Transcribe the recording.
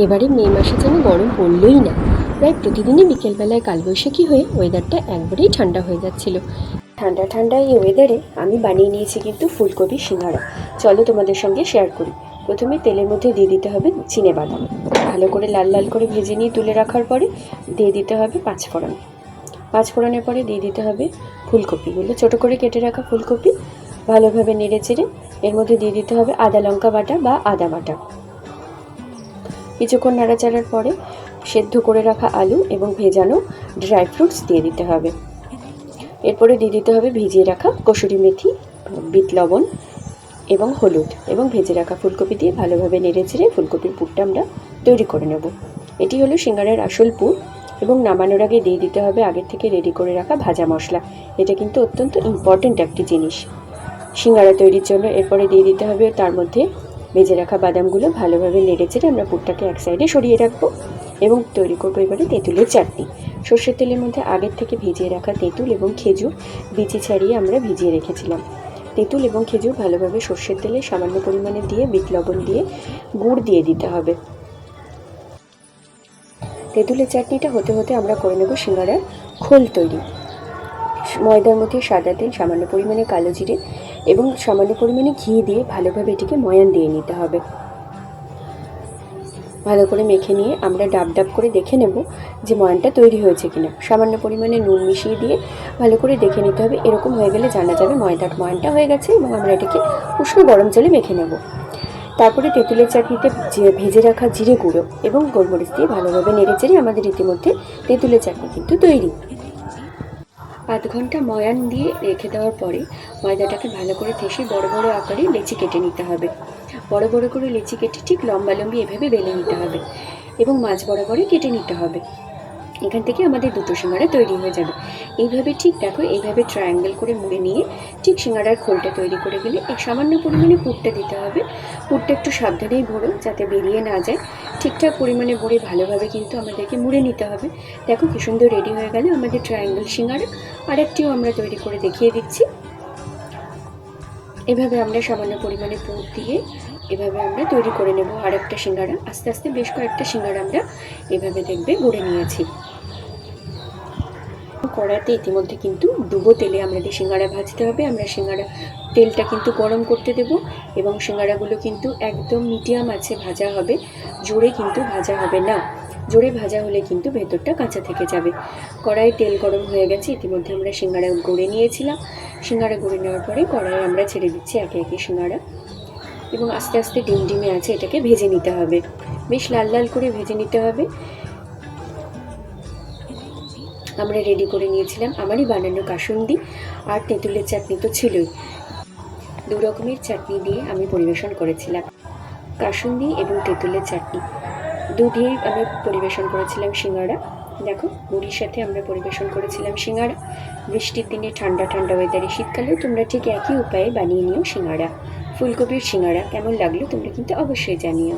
এবারে মে মাসে যেন গরম পড়লই না। প্রায় প্রতিদিনই বিকেলবেলায় কালবৈশাখী হয়ে ওয়েদারটা একবারেই ঠান্ডা হয়ে যাচ্ছিল। ঠান্ডা ঠান্ডা এই ওয়েদারে আমি বানিয়ে নিয়েছি কিন্তু ফুলকপি সিঙ্গাড়া। চলো তোমাদের সঙ্গে শেয়ার করি। প্রথমে তেলের মধ্যে দিয়ে দিতে হবে চিনেবাদাম, ভালো করে লাল লাল করে ভেজে নিয়ে তুলে রাখার পরে দিয়ে দিতে হবে পাঁচফোড়ন। পাঁচফোড়নের পরে দিয়ে দিতে হবে ফুলকপিগুলো, ছোটো করে কেটে রাখা ফুলকপি ভালোভাবে নেড়ে চেড়ে এর মধ্যে দিয়ে দিতে হবে আদা লঙ্কা বাটা বা আদা বাটা। কিছুক্ষণ নাড়াচাড়ার পরে সেদ্ধ করে রাখা আলু এবং ভেজানো ড্রাই ফ্রুটস দিয়ে দিতে হবে। এরপরে দিয়ে দিতে হবে ভিজিয়ে রাখা কসুরি মেথি, বিট লবণ এবং হলুদ এবং ভেজে রাখা ফুলকপি দিয়ে ভালোভাবে নেড়ে চেড়ে ফুলকপির পুরটা আমরা তৈরি করে নেব। এটি হলো সিঙ্গাড়ার আসল পুর। এবং নামানোর আগে দিয়ে দিতে হবে আগের থেকে রেডি করে রাখা ভাজা মশলা। এটা কিন্তু অত্যন্ত ইম্পর্ট্যান্ট একটি জিনিস সিঙ্গাড়া তৈরির জন্য। এরপরে দিয়ে দিতে হবে তার মধ্যে ভেজে রাখা বাদামগুলো, ভালোভাবে নেড়ে চেড়ে আমরা পুরটাকে এক সাইডে সরিয়ে রাখবো এবং তৈরি করবো এবারে তেঁতুলের চাটনি। সর্ষের তেলের মধ্যে আগের থেকে ভিজিয়ে রাখা তেঁতুল এবং খেজুর বিচি ছাড়িয়ে আমরা ভিজিয়ে রেখেছিলাম। তেঁতুল এবং খেজুর ভালোভাবে সর্ষের তেলে সামান্য পরিমাণে দিয়ে বিট লবণ দিয়ে গুড় দিয়ে দিতে হবে। তেঁতুলের চাটনিটা হতে হতে আমরা করে নেব সিঙ্গাড়ার খোল তৈরি। ময়দার মধ্যে সাদা তেল, সামান্য পরিমাণে কালো জিরে এবং সামান্য পরিমাণে ঘি দিয়ে ভালোভাবে এটিকে ময়ান দিয়ে নিতে হবে। ভালো করে মেখে নিয়ে আমরা ডাব ডাব করে দেখে নেব যে ময়ানটা তৈরি হয়েছে কিনা। সামান্য পরিমাণে নুন মিশিয়ে দিয়ে ভালো করে দেখে নিতে হবে। এরকম হয়ে গেলে জানা যাবে ময়ানটা হয়ে গেছে এবং আমরা এটাকে উষ্ণ গরম জলে মেখে নেব। তারপরে তেঁতুলের চাটনিতে ভেজে রাখা জিরে গুঁড়ো এবং গোলমরিচ দিয়ে ভালোভাবে নেড়ে চেড়ে আমাদের ইতিমধ্যে তেঁতুলের চাটনি কিন্তু তৈরি। আধ ঘন্টা ময়ান দিয়ে রেখে দেওয়ার পরে ময়দাটাকে ভালো করে ঠেসে বড় বড় আকারে লেচি কেটে নিতে হবে। বড় বড় করে লেচি কেটে ঠিক লম্বালম্বি এভাবে বেলে নিতে হবে এবং মাঝ বরাবরে কেটে নিতে হবে। এখান থেকে আমাদের দুটো সিঙ্গাড়া তৈরি হয়ে যাবে। এইভাবে ঠিক দেখো, এইভাবে ট্রায়াঙ্গেল করে মুড়ে নিয়ে ঠিক সিঙ্গাড়ার খোলটা তৈরি করে গেলে এক সামান্য পরিমাণে পুরটা দিতে হবে। পুরটা একটু সাবধানেই ভরো যাতে বেরিয়ে না যায়। ঠিকঠাক পরিমাণে ভরে ভালোভাবে কিন্তু আমাদেরকে মুড়ে নিতে হবে। দেখো কি সুন্দর রেডি হয়ে গেল আমাদের ট্রায়াঙ্গেল সিঙ্গাড়া। আরেকটিও আমরা তৈরি করে দেখিয়ে দিচ্ছি। এভাবে আমরা সামান্য পরিমাণে পুর দিয়ে এভাবে আমরা তৈরি করে নেব আর একটা সিঙ্গাড়া। আস্তে আস্তে বেশ কয়েকটা সিঙ্গাড়া আমরা এভাবে দেখবে গড়ে নিয়েছি। কড়াইতে ইতিমধ্যে কিন্তু ডুবো তেলে আমাদের সিঙ্গাড়া ভাজতে হবে। আমরা সিঙ্গাড়া তেলটা কিন্তু গরম করতে দেব এবং সিঙ্গাড়াগুলো কিন্তু একদম মিডিয়াম আছে ভাজা হবে, জোরে কিন্তু ভাজা হবে না। জোরে ভাজা হলে কিন্তু ভেতরটা কাঁচা থেকে যাবে। কড়াই তেল গরম হয়ে গেছে, ইতিমধ্যে আমরা সিঙ্গাড়া গড়ে নিয়েছিলাম। সিঙ্গাড়া গড়ে নেওয়ার পরে কড়াই আমরা ছেড়ে দিচ্ছি একে একে সিঙ্গাড়া এবং আস্তে আস্তে ডিমে আছে এটাকে ভেজে নিতে হবে। বেশ লাল লাল করে ভেজে নিতে হবে। আমরা রেডি করে নিয়েছিলাম আমারই বানানো কাসুন্দি আর তেঁতুলের চাটনি তো ছিলই। দু রকমের চাটনি দিয়ে আমি পরিবেশন করেছিলাম, কাসুন্দি এবং তেঁতুলের চাটনি দিয়েই আমি পরিবেশন করেছিলাম সিঙ্গাড়া। দেখো মুড়ির সাথে আমরা পরিবেশন করেছিলাম সিঙ্গাড়া। বৃষ্টির দিনে ঠান্ডা ঠান্ডা ওয়েদারে শীতকালেও তোমরা ঠিক একই উপায়ে বানিয়ে নিও সিঙ্গাড়া। ফুলকপির সিঙ্গাড়া কেমন লাগলো তোমরা কিন্তু অবশ্যই জানিও।